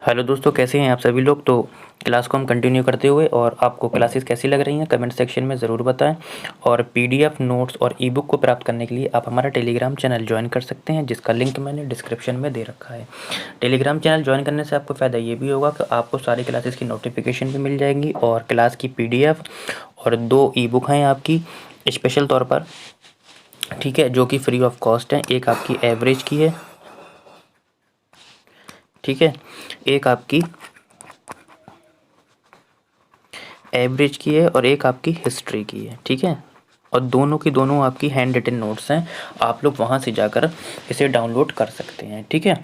Hello दोस्तों, कैसे हैं आप सभी लोग। तो क्लास को हम कंटिन्यू करते हुए, और आपको क्लासेस कैसी लग रही हैं कमेंट सेक्शन में ज़रूर बताएं। और पीडीएफ नोट्स और ई बुक को प्राप्त करने के लिए आप हमारा टेलीग्राम चैनल ज्वाइन कर सकते हैं, जिसका लिंक मैंने डिस्क्रिप्शन में दे रखा है। टेलीग्राम चैनल ज्वाइन करने से आपको फ़ायदा ये भी होगा कि आपको सारी क्लासेस की नोटिफिकेशन भी मिल जाएंगी, और क्लास की पीडीएफ और 2 ई बुक हैं आपकी स्पेशल तौर पर, ठीक है, जो कि फ्री ऑफ कॉस्ट है। एक आपकी एवरेज की है, ठीक है, एक आपकी एवरेज की है और एक आपकी हिस्ट्री की है, ठीक है। और दोनों की दोनों आपकी हैंड रिटन नोट्स हैं, आप लोग वहाँ से जाकर इसे डाउनलोड कर सकते हैं, ठीक है।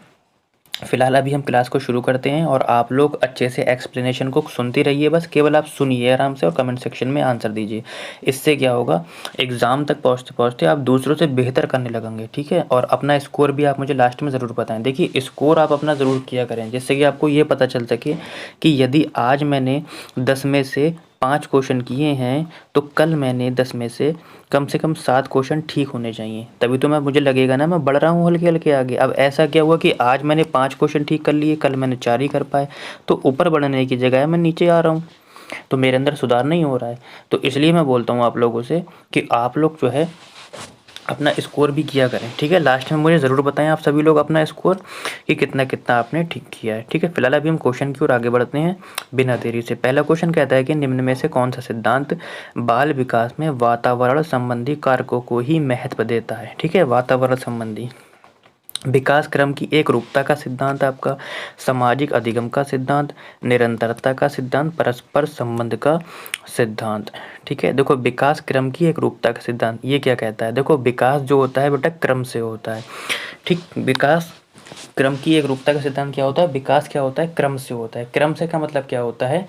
फ़िलहाल अभी हम क्लास को शुरू करते हैं, और आप लोग अच्छे से एक्सप्लेनेशन को सुनते रहिए, बस केवल आप सुनिए आराम से और कमेंट सेक्शन में आंसर दीजिए। इससे क्या होगा, एग्ज़ाम तक पहुँचते पहुँचते आप दूसरों से बेहतर करने लगेंगे, ठीक है। और अपना स्कोर भी आप मुझे लास्ट में ज़रूर बताएं। देखिए, स्कोर आप अपना ज़रूर किया करें, जिससे कि आपको ये पता चल सके कि यदि आज मैंने 10 में से 5 क्वेश्चन किए हैं, तो कल मैंने 10 में से कम 7 क्वेश्चन ठीक होने चाहिए। तभी तो मुझे लगेगा ना मैं बढ़ रहा हूँ हल्के-हल्के आगे। अब ऐसा क्या हुआ कि आज मैंने 5 क्वेश्चन ठीक कर लिए, कल मैंने 4 ही कर पाए, तो ऊपर बढ़ने की जगह मैं नीचे आ रहा हूँ, तो मेरे अंदर सुधार नहीं हो रहा है। तो इसलिए मैं बोलता हूँ आप लोगों से कि आप लोग जो है अपना स्कोर भी किया करें, ठीक है। लास्ट में मुझे ज़रूर बताएं आप सभी लोग अपना स्कोर कि कितना आपने ठीक किया है, ठीक है। फिलहाल अभी हम क्वेश्चन की ओर आगे बढ़ते हैं बिना देरी से। पहला क्वेश्चन कहता है कि निम्न में से कौन सा सिद्धांत बाल विकास में वातावरण संबंधी कारकों को ही महत्व देता है, ठीक है। वातावरण संबंधी विकास क्रम की एक रूपता का सिद्धांत, आपका सामाजिक अधिगम का सिद्धांत, निरंतरता का सिद्धांत, परस्पर संबंध का सिद्धांत, ठीक है। देखो, विकास क्रम की एक रूपता का सिद्धांत ये क्या कहता है। देखो, विकास जो होता है बेटा क्रम से होता है, ठीक। विकास क्रम की एक रूपता का सिद्धांत क्या होता है, विकास क्या होता है, क्रम से होता है। क्रम से का मतलब क्या होता है,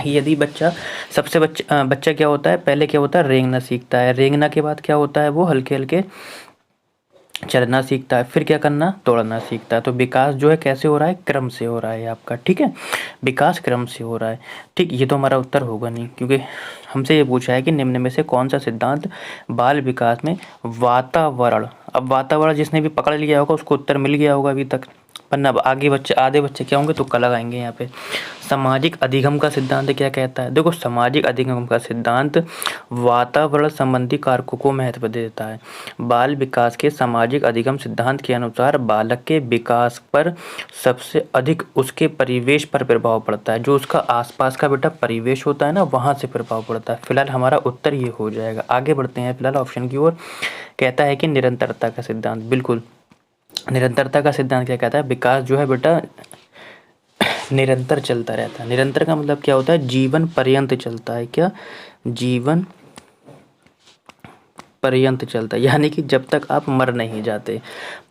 यदि बच्चा क्या होता है, पहले क्या होता है, रेंगना सीखता है। रेंगना के बाद क्या होता है, वो हल्के हल्के चलना सीखता है, फिर क्या करना, दौड़ना सीखता है। तो विकास जो है कैसे हो रहा है, क्रम से हो रहा है आपका, ठीक है। विकास क्रम से हो रहा है, ठीक। ये तो हमारा उत्तर होगा नहीं, क्योंकि हमसे ये पूछा है कि निम्न में से कौन सा सिद्धांत बाल विकास में वातावरण। अब वातावरण जिसने भी पकड़ लिया होगा उसको उत्तर मिल गया होगा अभी तक, वरना अब आगे आधे बच्चे क्या होंगे, तुक्का लगाएंगे यहाँ पे। सामाजिक अधिगम का सिद्धांत क्या कहता है। देखो, सामाजिक अधिगम का सिद्धांत वातावरण संबंधी कारकों को महत्व देता है। बाल विकास के सामाजिक अधिगम सिद्धांत के अनुसार बालक के विकास पर सबसे अधिक उसके परिवेश पर प्रभाव पड़ता है। जो उसका आसपास का बेटा परिवेश होता है ना, वहाँ से प्रभाव पड़ता है। फिलहाल हमारा उत्तर ये हो जाएगा। आगे बढ़ते हैं फिलहाल ऑप्शन की ओर। कहता है कि निरंतरता का सिद्धांत, बिल्कुल। निरंतरता का सिद्धांत क्या कहता है, विकास जो है बेटा निरंतर चलता रहता है। निरंतर का मतलब क्या होता है, जीवन पर्यंत चलता है। क्या, जीवन पर्यंत चलता है, यानी कि जब तक आप मर नहीं जाते।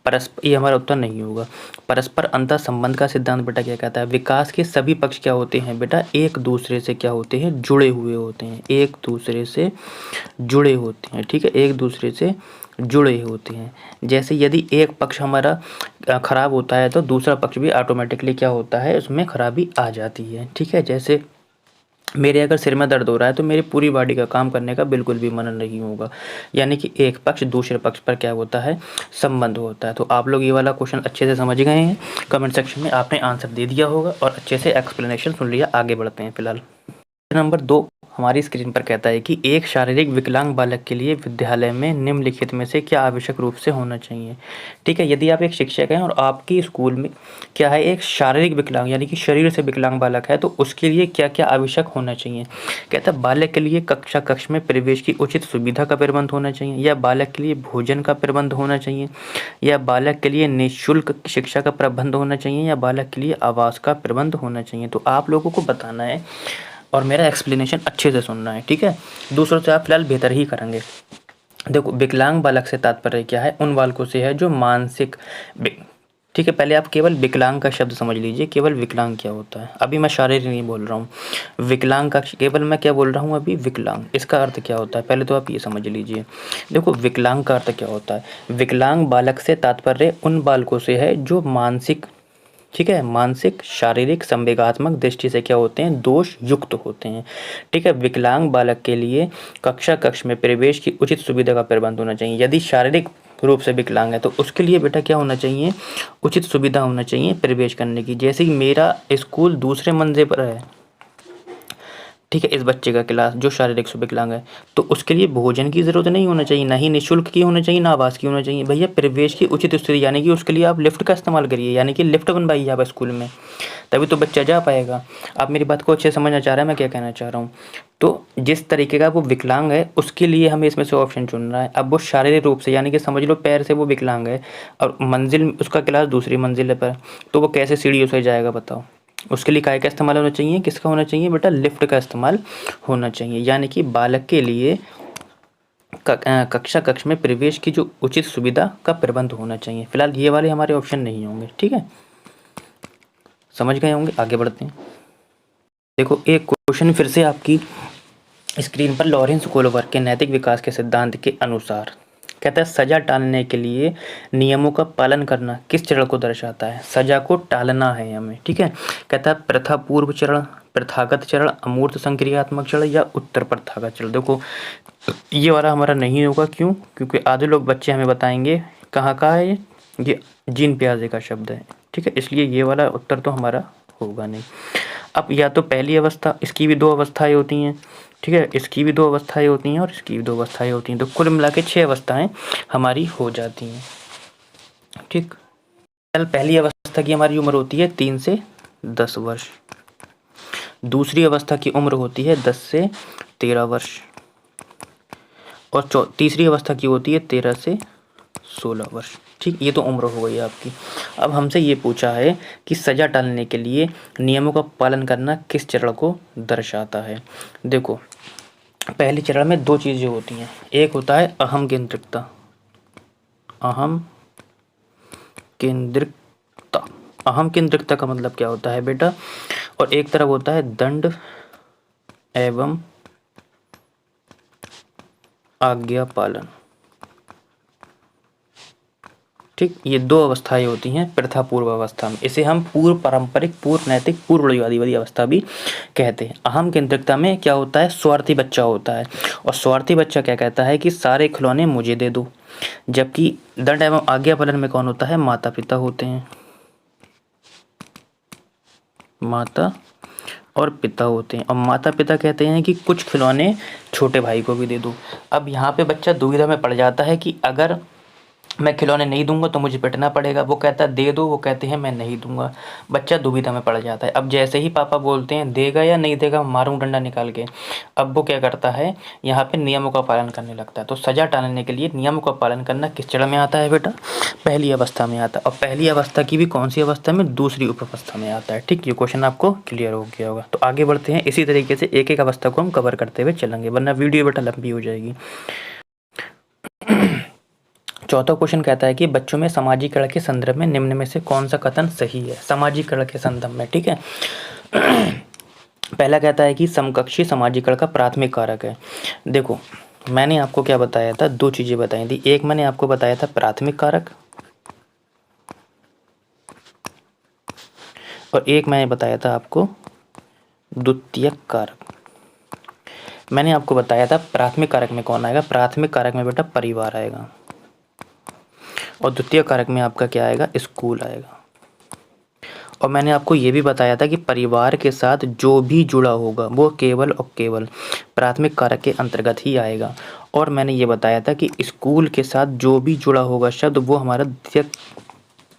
परस्पर, ये हमारा उत्तर नहीं होगा। परस्पर अंतर संबंध का सिद्धांत बेटा क्या कहता है, विकास के सभी पक्ष क्या होते हैं बेटा, एक दूसरे से क्या होते हैं, जुड़े हुए होते हैं। एक दूसरे से जुड़े होते हैं, ठीक है, एक दूसरे से जुड़े होते हैं। जैसे यदि एक पक्ष हमारा खराब होता है, तो दूसरा पक्ष भी ऑटोमेटिकली क्या होता है, उसमें खराबी आ जाती है, ठीक है। जैसे मेरे अगर सिर में दर्द हो रहा है, तो मेरी पूरी बॉडी का काम करने का बिल्कुल भी मन नहीं होगा, यानी कि एक पक्ष दूसरे पक्ष पर क्या होता है, संबंध होता है। तो आप लोग ये वाला क्वेश्चन अच्छे से समझ गए हैं, कमेंट सेक्शन में आपने आंसर दे दिया होगा और अच्छे से एक्सप्लेनेशन सुन लिया। आगे बढ़ते हैं फिलहाल। नंबर 2 हमारी स्क्रीन पर कहता है कि एक शारीरिक विकलांग बालक के लिए विद्यालय में निम्नलिखित में से क्या आवश्यक रूप से होना चाहिए, ठीक है। यदि आप एक शिक्षक हैं और आपकी स्कूल में क्या है, एक शारीरिक विकलांग यानी कि शरीर से विकलांग बालक है, तो उसके लिए क्या क्या आवश्यक होना चाहिए। कहता है बालक के लिए कक्ष में प्रवेश की उचित सुविधा का प्रबंध होना चाहिए, या बालक के लिए भोजन का प्रबंध होना चाहिए, या बालक के लिए निःशुल्क शिक्षा का प्रबंध होना चाहिए, या बालक के लिए आवास का प्रबंध होना चाहिए। तो आप लोगों को बताना है और मेरा एक्सप्लेनेशन अच्छे से सुनना है, ठीक है। दूसरों से आप फिलहाल बेहतर ही करेंगे। देखो, विकलांग बालक से तात्पर्य क्या है, उन बालकों से है जो मानसिक, ठीक है। पहले आप केवल विकलांग का शब्द समझ लीजिए, केवल विकलांग क्या होता है। अभी मैं शारीरिक नहीं बोल रहा हूँ, विकलांग का केवल मैं क्या बोल रहा हूँ अभी, विकलांग, इसका अर्थ क्या होता है पहले तो आप ये समझ लीजिए। देखो, विकलांग का अर्थ क्या होता है, विकलांग बालक से तात्पर्य उन बालकों से है जो मानसिक, ठीक है, मानसिक, शारीरिक, संवेगात्मक दृष्टि से क्या होते हैं, दोष युक्त होते हैं, ठीक है। विकलांग बालक के लिए कक्ष में प्रवेश की उचित सुविधा का प्रबंध होना चाहिए। यदि शारीरिक रूप से विकलांग है तो उसके लिए बेटा क्या होना चाहिए, उचित सुविधा होना चाहिए प्रवेश करने की। जैसे कि मेरा स्कूल दूसरे मंजिल पर है, ठीक है, इस बच्चे का क्लास जो शारीरिक से विकलांग है, तो उसके लिए भोजन की ज़रूरत नहीं होना चाहिए, ना ही निःशुल्क की होना चाहिए, ना आवास की होना चाहिए। भैया प्रवेश की उचित स्थिति, यानी कि उसके लिए आप लिफ्ट का इस्तेमाल करिए, यानी कि लिफ्ट बनवाइए आप स्कूल में, तभी तो बच्चा जा पाएगा। आप मेरी बात को अच्छे से समझना चाह रहे हैं मैं क्या कहना चाह रहा हूँ। तो जिस तरीके का वो विकलांग है उसके लिए हमें इसमें से ऑप्शन चुनना है। अब वो शारीरिक रूप से, यानी कि समझ लो पैर से वो विकलांग है और मंजिल उसका क्लास दूसरी मंजिल पर, तो वो कैसे सीढ़ियों से जाएगा बताओ। उसके लिए काय का इस्तेमाल होना चाहिए, किसका होना चाहिए बेटा, लिफ्ट का इस्तेमाल होना चाहिए। यानी कि बालक के लिए कक्षा कक्ष में प्रवेश की जो उचित सुविधा का प्रबंध होना चाहिए। फिलहाल ये वाले हमारे ऑप्शन नहीं होंगे, ठीक है, समझ गए होंगे। आगे बढ़ते हैं। देखो एक क्वेश्चन फिर से आपकी स्क्रीन पर, लॉरेंस कोहलर के नैतिक विकास के सिद्धांत के अनुसार कहता है सजा टालने के लिए नियमों का पालन करना किस चरण को दर्शाता है। सजा को टालना है हमें, ठीक है। कहता है प्रथा पूर्व चरण, प्रथागत चरण, अमूर्त संक्रियात्मक चरण या उत्तर प्रथागत चरण। देखो ये वाला हमारा नहीं होगा, क्यों, क्योंकि आधे लोग बच्चे हमें बताएंगे कहाँ का है ये जीन प्याजे का शब्द है, ठीक है, इसलिए ये वाला उत्तर तो हमारा होगा नहीं। अब या तो पहली अवस्था, इसकी भी 2 अवस्थाएं होती हैं, ठीक है, इसकी भी 2 अवस्थाएं होती हैं और इसकी भी 2 अवस्थाएं होती हैं, तो कुल मिला के 6 अवस्थाएं हमारी हो जाती हैं, ठीक। पहली अवस्था की हमारी उम्र होती है 3 से 10 वर्ष, दूसरी अवस्था की उम्र होती है 10 से 13 वर्ष और तीसरी अवस्था की होती है 13 से 16 वर्ष, ठीक। ये तो उम्र हो गई आपकी। अब हमसे ये पूछा है कि सजा टालने के लिए नियमों का पालन करना किस चरण को दर्शाता है। देखो पहले चरण में 2 चीज़ें होती हैं, एक होता है अहम केंद्रिकता, अहम केंद्रिकता, अहम केंद्रिकता का मतलब क्या होता है बेटा, और एक तरफ होता है दंड एवं आज्ञा पालन, ठीक। ये 2 अवस्थाएं होती हैं प्रथा पूर्व अवस्था में, इसे हम पूर्व पारंपरिक, पूर्व नैतिक, पूर्व रूढ़िवादी अवस्था भी कहते हैं। अहम केंद्रिकता में क्या होता है, स्वार्थी बच्चा होता है, और स्वार्थी बच्चा क्या कहता है कि सारे खिलौने मुझे दे दो। जबकि दंड एवं आज्ञा पालन में कौन होता है, माता पिता होते हैं, माता और पिता होते हैं, और माता पिता कहते हैं कि कुछ खिलौने छोटे भाई को भी दे दो। अब यहाँ पे बच्चा दुविधा में पड़ जाता है कि अगर मैं खिलौने नहीं दूंगा तो मुझे पिटना पड़ेगा, वो कहता है दे दो, वो कहते हैं मैं नहीं दूंगा, बच्चा दुविधा में पड़ जाता है। अब जैसे ही पापा बोलते हैं देगा या नहीं देगा, मारूं डंडा निकाल के, अब वो क्या करता है, यहाँ पे नियमों का पालन करने लगता है। तो सजा टालने के लिए नियमों का पालन करना किस चरण में आता है बेटा, पहली अवस्था में आता है, और पहली अवस्था की भी कौन सी अवस्था में, दूसरी उप अवस्था में आता है, ठीक। ये क्वेश्चन आपको क्लियर हो गया होगा। तो आगे बढ़ते हैं, इसी तरीके से एक एक अवस्था को हम कवर करते हुए चलेंगे, वरना वीडियो बेटा लंबी हो जाएगी। चौथा क्वेश्चन कहता है कि बच्चों में सामाजिकरण के संदर्भ में निम्न में से कौन सा कथन सही है, सामाजिकरण के संदर्भ में, ठीक है। पहला कहता है कि समकक्षी सामाजिकरण का प्राथमिक कारक है। देखो मैंने आपको क्या बताया था, 2 चीज़ें बताई थी, एक मैंने आपको बताया था प्राथमिक कारक और एक मैंने बताया था आपको द्वितीयक कारक। मैंने आपको बताया था प्राथमिक कारक में कौन आएगा, प्राथमिक कारक में बेटा परिवार आएगा, और द्वितीय कारक में आपका क्या आएगा, स्कूल आएगा। और मैंने आपको ये भी बताया था कि परिवार के साथ जो भी जुड़ा होगा वो केवल और केवल प्राथमिक कारक के अंतर्गत ही आएगा। और मैंने ये बताया था कि स्कूल के साथ जो भी जुड़ा होगा शब्द वो हमारा द्वितीय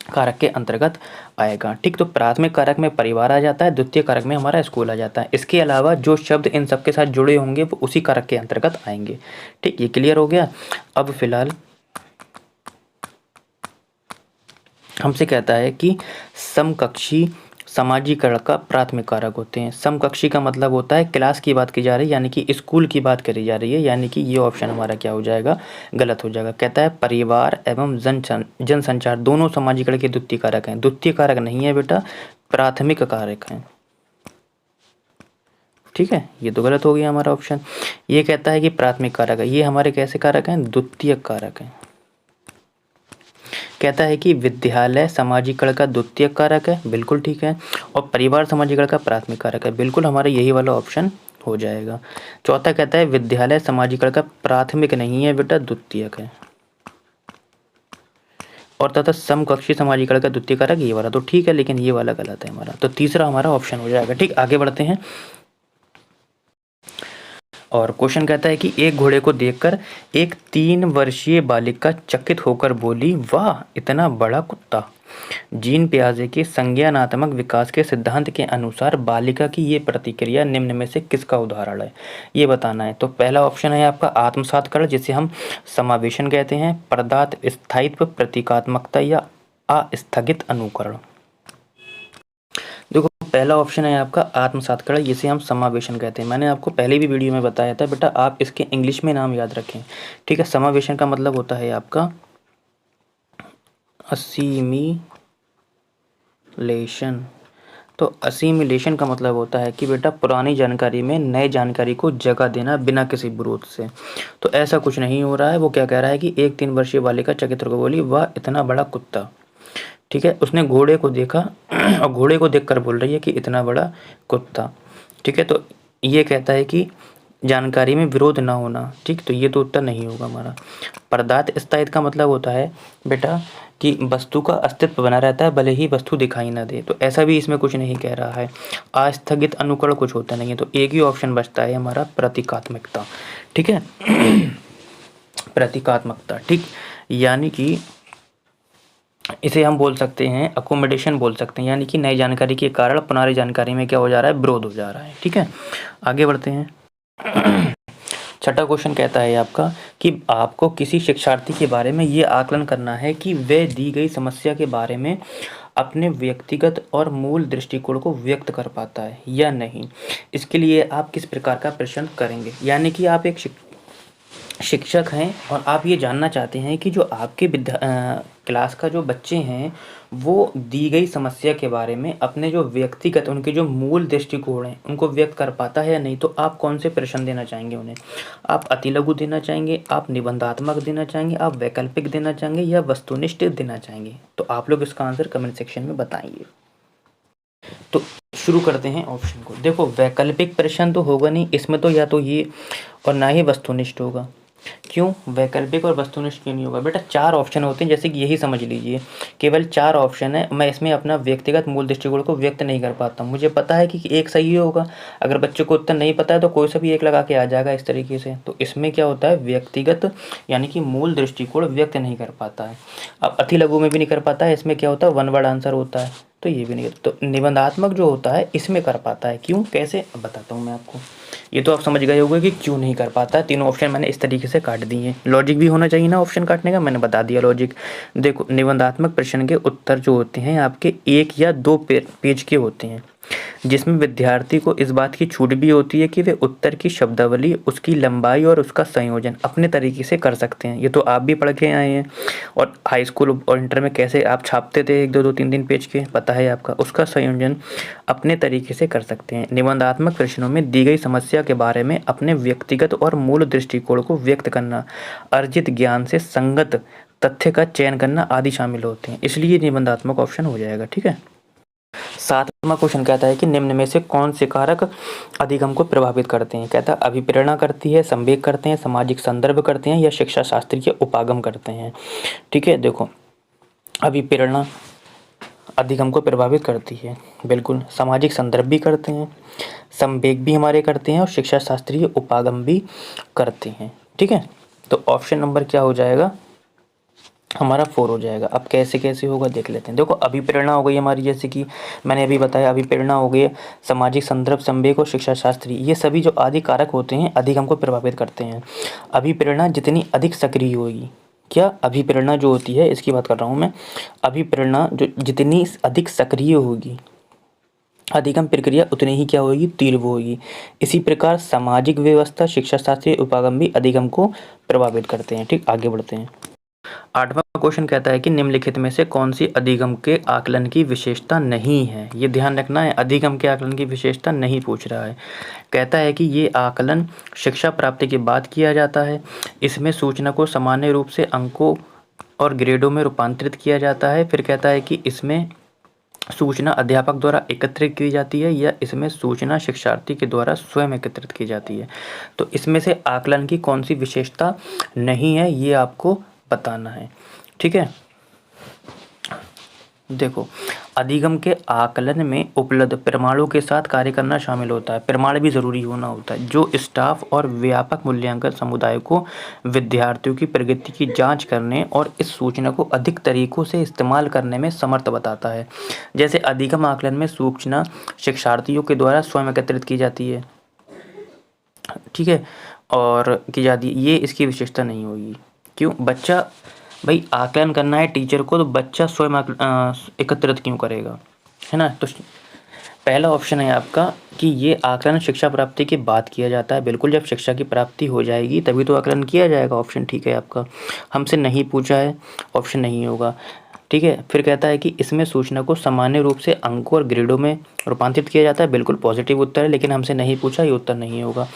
कारक के अंतर्गत आएगा, ठीक। तो प्राथमिक कारक में परिवार आ जाता है, द्वितीय कारक में हमारा स्कूल आ जाता है। इसके अलावा जो शब्द इन सब के साथ जुड़े होंगे वो उसी कारक के अंतर्गत आएंगे, ठीक। ये क्लियर हो गया। अब फिलहाल हमसे कहता है कि समकक्षी सामाजिकरण का प्राथमिक कारक होते हैं। समकक्षी का मतलब होता है क्लास की बात की जा रही है, यानी कि स्कूल की बात करी जा रही है, यानी कि ये ऑप्शन हमारा क्या हो जाएगा, गलत हो जाएगा। कहता है परिवार एवं जनसंचार दोनों सामाजिकरण के द्वितीय कारक हैं। द्वितीय कारक नहीं है बेटा, प्राथमिक कारक हैं, ठीक है। ये तो गलत हो गया हमारा ऑप्शन। ये कहता है कि प्राथमिक कारक है, ये हमारे कैसे कारक हैं, द्वितीय कारक हैं। कहता है कि विद्यालय सामाजिकरण का द्वितीय कारक है, बिल्कुल ठीक है, और परिवार सामाजिकरण का प्राथमिक कारक है, बिल्कुल हमारा यही वाला ऑप्शन हो जाएगा। चौथा कहता है विद्यालय सामाजिकरण का प्राथमिक नहीं है बेटा, द्वितीयक है। और तथा समकक्षी समाजीकरण का द्वितीय कारक ये वाला, तो ठीक है, लेकिन ये वाला गलत है हमारा, तो तीसरा हमारा ऑप्शन हो जाएगा। ठीक, आगे बढ़ते हैं। और क्वेश्चन कहता है कि एक घोड़े को देखकर एक 3 वर्षीय बालिका चकित होकर बोली, वाह इतना बड़ा कुत्ता। जीन पियाजे के संज्ञानात्मक विकास के सिद्धांत के अनुसार बालिका की ये प्रतिक्रिया निम्न में से किसका उदाहरण है, ये बताना है। तो पहला ऑप्शन है आपका आत्मसात्करण, जिसे हम समावेशन कहते हैं, पदार्थ स्थायित्व, प्रतीकात्मकता या अस्थगित अनुकरण। देखो पहला ऑप्शन है आपका आत्मसात्करण, जिसे हम समावेशन कहते हैं। मैंने आपको पहले भी वीडियो में बताया था बेटा, आप इसके इंग्लिश में नाम याद रखें। ठीक है, समावेशन का मतलब होता है आपका असीमिलेशन। तो असीमिलेशन का मतलब होता है कि बेटा पुरानी जानकारी में नए जानकारी को जगह देना बिना किसी विरोध से। तो ऐसा कुछ नहीं हो रहा है। वो क्या कह रहा है कि एक 3 वर्षीय बालिका चकित होकर बोली, वाह इतना बड़ा कुत्ता। ठीक है, उसने घोड़े को देखा और घोड़े को देखकर बोल रही है कि इतना बड़ा कुत्ता। ठीक है, तो ये कहता है कि जानकारी में विरोध ना होना। ठीक, तो ये तो उत्तर नहीं होगा हमारा। पदार्थ स्थायित्व का मतलब होता है बेटा कि वस्तु का अस्तित्व बना रहता है भले ही वस्तु दिखाई ना दे, तो ऐसा भी इसमें कुछ नहीं कह रहा है। अस्थगित अनुकरण कुछ होता नहीं है, तो एक ही ऑप्शन बचता है हमारा प्रतीकात्मकता। ठीक है प्रतीकात्मकता। ठीक, यानी कि इसे हम बोल सकते हैं अकोमोडेशन बोल सकते हैं, यानी कि नई जानकारी के कारण पुरानी जानकारी में क्या हो जा रहा है, विरोध हो जा रहा है। ठीक है, आगे बढ़ते हैं। छठा क्वेश्चन कहता है आपका कि आपको किसी शिक्षार्थी के बारे में ये आकलन करना है कि वह दी गई समस्या के बारे में अपने व्यक्तिगत और मूल दृष्टिकोण को व्यक्त कर पाता है या नहीं। इसके लिए आप किस प्रकार का प्रश्न करेंगे, यानी कि आप एक शिक्षक हैं और आप ये जानना चाहते हैं कि जो आपके क्लास का जो बच्चे हैं वो दी गई समस्या के बारे में अपने जो व्यक्तिगत उनके जो मूल दृष्टिकोण हैं उनको व्यक्त कर पाता है या नहीं। तो आप कौन से प्रश्न देना चाहेंगे उन्हें, आप अतिलघु देना चाहेंगे, आप निबंधात्मक देना चाहेंगे, आप वैकल्पिक देना चाहेंगे या वस्तुनिष्ठ देना चाहेंगे। तो आप लोग इसका आंसर कमेंट सेक्शन में बताएंगे। तो शुरू करते हैं ऑप्शन को। देखो वैकल्पिक प्रश्न तो होगा नहीं इसमें, तो या तो ये और ना ही वस्तुनिष्ठ होगा। क्यों वैकल्पिक और वस्तुनिष्ठ क्यों नहीं होगा बेटा, 4 ऑप्शन होते हैं, जैसे कि यही समझ लीजिए केवल 4 ऑप्शन है। मैं इसमें अपना व्यक्तिगत मूल दृष्टिकोण को व्यक्त नहीं कर पाता हूँ। मुझे पता है कि एक सही होगा, अगर बच्चे को उत्तर नहीं पता है तो कोई सा भी एक लगा के आ जाएगा इस तरीके से। तो इसमें क्या होता है, व्यक्तिगत यानी कि मूल दृष्टिकोण व्यक्त नहीं कर पाता है। अब अतिलघु में भी नहीं कर पाता है, इसमें क्या होता है, 1 वर्ड आंसर होता है, तो ये भी नहीं। तो निबंधात्मक जो होता है इसमें कर पाता है। क्यों, कैसे, अब बताता हूँ मैं आपको। ये तो आप समझ गए होंगे कि क्यों नहीं कर पाता है। तीनों ऑप्शन मैंने इस तरीके से काट दिए। लॉजिक भी होना चाहिए ना ऑप्शन काटने का, मैंने बता दिया लॉजिक। देखो निबंधात्मक प्रश्न के उत्तर जो होते हैं आपके 1 या 2 पेज के होते हैं, जिसमें विद्यार्थी को इस बात की छूट भी होती है कि वे उत्तर की शब्दावली, उसकी लंबाई और उसका संयोजन अपने तरीके से कर सकते हैं। ये तो आप भी पढ़ के आए हैं, और हाई स्कूल और इंटर में कैसे आप छापते थे 1, 2, 2, 3 3 पेज के, पता है आपका। उसका संयोजन अपने तरीके से कर सकते हैं। निबंधात्मक प्रश्नों में दी गई समस्या के बारे में अपने व्यक्तिगत और मूल दृष्टिकोण को व्यक्त करना, अर्जित ज्ञान से संगत तथ्य का चयन करना आदि शामिल होते हैं, इसलिए निबंधात्मक ऑप्शन हो जाएगा। ठीक है, 7वां क्वेश्चन कहता है कि निम्न में से कौन से कारक अधिगम को प्रभावित करते हैं। कहता है अभिप्रेरणा करती है, संवेग करते हैं, सामाजिक संदर्भ करते हैं या शिक्षा शास्त्रीय उपागम करते हैं। ठीक है, देखो अभिप्रेरणा अधिगम को प्रभावित करती है, बिल्कुल। सामाजिक संदर्भ भी करते हैं, संवेग भी हमारे करते हैं और शिक्षा शास्त्रीय उपागम भी करते हैं। ठीक है, तो ऑप्शन नंबर क्या हो जाएगा हमारा 4 हो जाएगा। अब कैसे कैसे होगा देख लेते हैं। देखो अभिप्रेरणा हो गई हमारी, जैसे कि मैंने अभी बताया अभिप्रेरणा हो गई, सामाजिक संदर्भ, संवेग और शिक्षा शास्त्री, ये सभी जो आदि कारक होते हैं अधिगम को प्रभावित करते हैं। अभिप्रेरणा जितनी अधिक सक्रिय होगी, क्या अभिप्रेरणा जो होती है इसकी बात कर रहा हूँ मैं, अभिप्रेरणा जो जितनी अधिक सक्रिय होगी अधिगम प्रक्रिया उतनी ही क्या होगी, तीव्र होगी। इसी प्रकार सामाजिक व्यवस्था, शिक्षा शास्त्रीय उपागम भी अधिगम को प्रभावित करते हैं। ठीक, आगे बढ़ते हैं। 8वां क्वेश्चन कहता है कि निम्नलिखित में से कौन सी अधिगम के आकलन की विशेषता नहीं है। ये ध्यान रखना है, अधिगम के आकलन की विशेषता नहीं पूछ रहा है। कहता है कि ये आकलन शिक्षा प्राप्ति के बाद किया जाता है। इसमें सूचना को सामान्य रूप से अंकों और ग्रेडों में रूपांतरित किया जाता है। फिर कहता है कि इसमें सूचना अध्यापक द्वारा एकत्रित की जाती है या इसमें सूचना शिक्षार्थी के द्वारा स्वयं एकत्रित की जाती है। तो इसमें से आकलन की कौन सी विशेषता नहीं है ये आपको बताना है। ठीक है, देखो, अधिगम के आकलन में उपलब्ध प्रमाणों के साथ कार्य करना शामिल होता है। प्रमाण भी ज़रूरी होना होता है, जो स्टाफ और व्यापक मूल्यांकन समुदाय को विद्यार्थियों की प्रगति की जांच करने और इस सूचना को अधिक तरीकों से इस्तेमाल करने में समर्थ बताता है। जैसे अधिगम आकलन में सूचना शिक्षार्थियों के द्वारा स्वयं एकत्रित की जाती है, ठीक है, और की जाती है। ये इसकी विशेषता नहीं होगी। क्यों? बच्चा भाई आकलन करना है टीचर को, तो बच्चा स्वयं एकत्रित क्यों करेगा, है ना। तो पहला ऑप्शन है आपका कि ये आकलन शिक्षा प्राप्ति के बाद किया जाता है। बिल्कुल, जब शिक्षा की प्राप्ति हो जाएगी तभी तो आकलन किया जाएगा। ऑप्शन ठीक है आपका। हमसे नहीं पूछा है, ऑप्शन नहीं होगा, ठीक है। फिर कहता है कि इसमें सूचना को सामान्य रूप से अंकों और ग्रेडों में रूपांतरित किया जाता है। बिल्कुल पॉजिटिव उत्तर है, लेकिन हमसे नहीं पूछा, ये उत्तर नहीं होगा।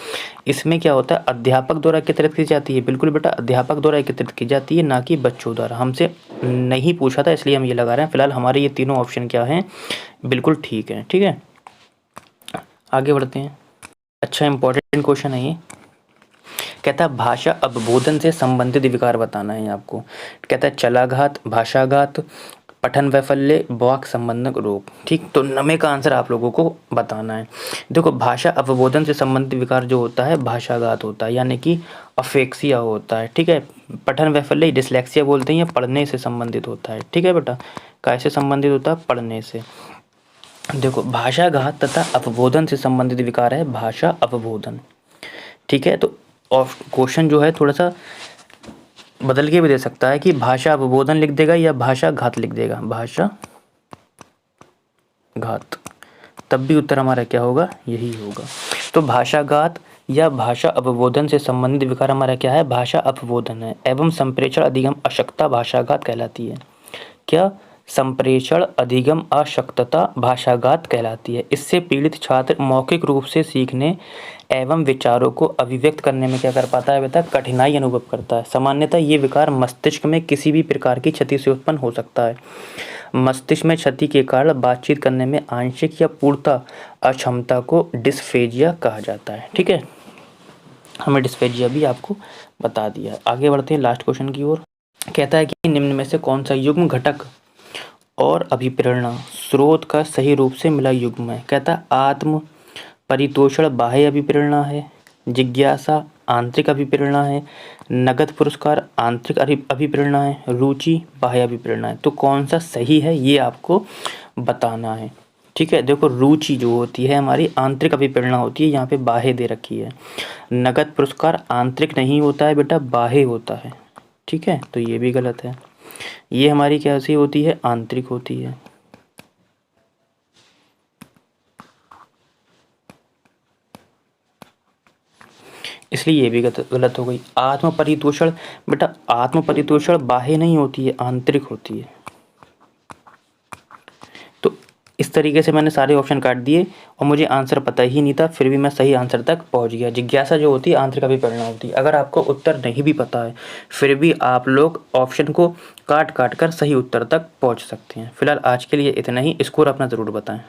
इसमें क्या होता है, अध्यापक द्वारा एकत्रित की जाती है। बिल्कुल बेटा, अध्यापक द्वारा एकत्रित की जाती है, ना कि बच्चों द्वारा। हमसे नहीं पूछा था इसलिए हम ये लगा रहे हैं। फिलहाल हमारे ये तीनों ऑप्शन क्या हैं, बिल्कुल ठीक है, ठीक है। आगे बढ़ते हैं। अच्छा इंपॉर्टेंट क्वेश्चन है ये। कहता है भाषा अवबोधन से संबंधित विकार बताना है आपको। कहता है चलाघात, भाषाघात, पठन वैफल्य, वाक संबंधक रोग। ठीक, तो नमे का आंसर आप लोगों को बताना है। देखो, भाषा अवबोधन से संबंधित विकार जो होता है भाषाघात होता है, यानी कि अफेक्सिया होता है, ठीक है। पठन वैफल्य डिसलेक्सिया बोलते हैं, या पढ़ने से संबंधित होता है, ठीक है बेटा। कैसे संबंधित होता है? पढ़ने से। देखो, भाषाघात तथा अवबोधन से संबंधित विकार है भाषा अवबोधन, ठीक है। तो और क्वेश्चन जो है थोड़ा सा बदल के भी दे सकता है कि भाषा अवबोधन लिख देगा या भाषा घात लिख देगा, भाषा घात, तब भी उत्तर हमारा क्या होगा, यही होगा। तो भाषाघात या भाषा अवबोधन से संबंधित विकार हमारा क्या है, भाषा अवबोधन है। एवं संप्रेषण अधिगम अशक्तता भाषाघात कहलाती है। क्या? संप्रेषण अधिगम अशक्तता भाषाघात कहलाती है। इससे पीड़ित छात्र मौखिक रूप से सीखने एवं विचारों को अभिव्यक्त करने में क्या कर पाता है बेटा, कठिनाई अनुभव करता है। सामान्यतः ये विकार मस्तिष्क में किसी भी प्रकार की क्षति से उत्पन्न हो सकता है। मस्तिष्क में क्षति के कारण बातचीत करने में आंशिक या पूर्णतः अक्षमता को डिस्फेजिया कहा जाता है, ठीक है। हमें डिस्फेजिया भी आपको बता दिया। आगे बढ़ते हैं लास्ट क्वेश्चन की ओर। कहता है कि निम्न में से कौन सा युग्म घटक और अभिप्रेरणा स्रोत का सही रूप से मिला युग्म है। कहता है आत्म परितोषण बाह्य अभिप्रेरणा है, जिज्ञासा आंतरिक अभिप्रेरणा है, नगद पुरस्कार आंतरिक अभिप्रेरणा है, रुचि बाह्य अभिप्रेरणा है। तो कौन सा सही है ये आपको बताना है, ठीक है। देखो, रुचि जो होती है हमारी आंतरिक अभिप्रेरणा होती है, यहाँ पे बाह्य दे रखी है। नगद पुरस्कार आंतरिक नहीं होता है बेटा, बाह्य होता है, ठीक है। तो ये भी गलत है। ये हमारी कैसी होती है, आंतरिक होती है। इसलिए ये भी गलत हो गई। आत्म परितोषण बेटा, आत्म परितोषण बाह्य नहीं होती है, आंतरिक होती है। तो इस तरीके से मैंने सारे ऑप्शन काट दिए और मुझे आंसर पता ही नहीं था, फिर भी मैं सही आंसर तक पहुंच गया। जिज्ञासा जो होती है आंतरिक अभिप्रेरणा होती है। अगर आपको उत्तर नहीं भी पता है फिर भी आप लोग ऑप्शन को काट काट कर सही उत्तर तक पहुंच सकते हैं। फिलहाल आज के लिए इतना ही। स्कोर अपना ज़रूर बताएं।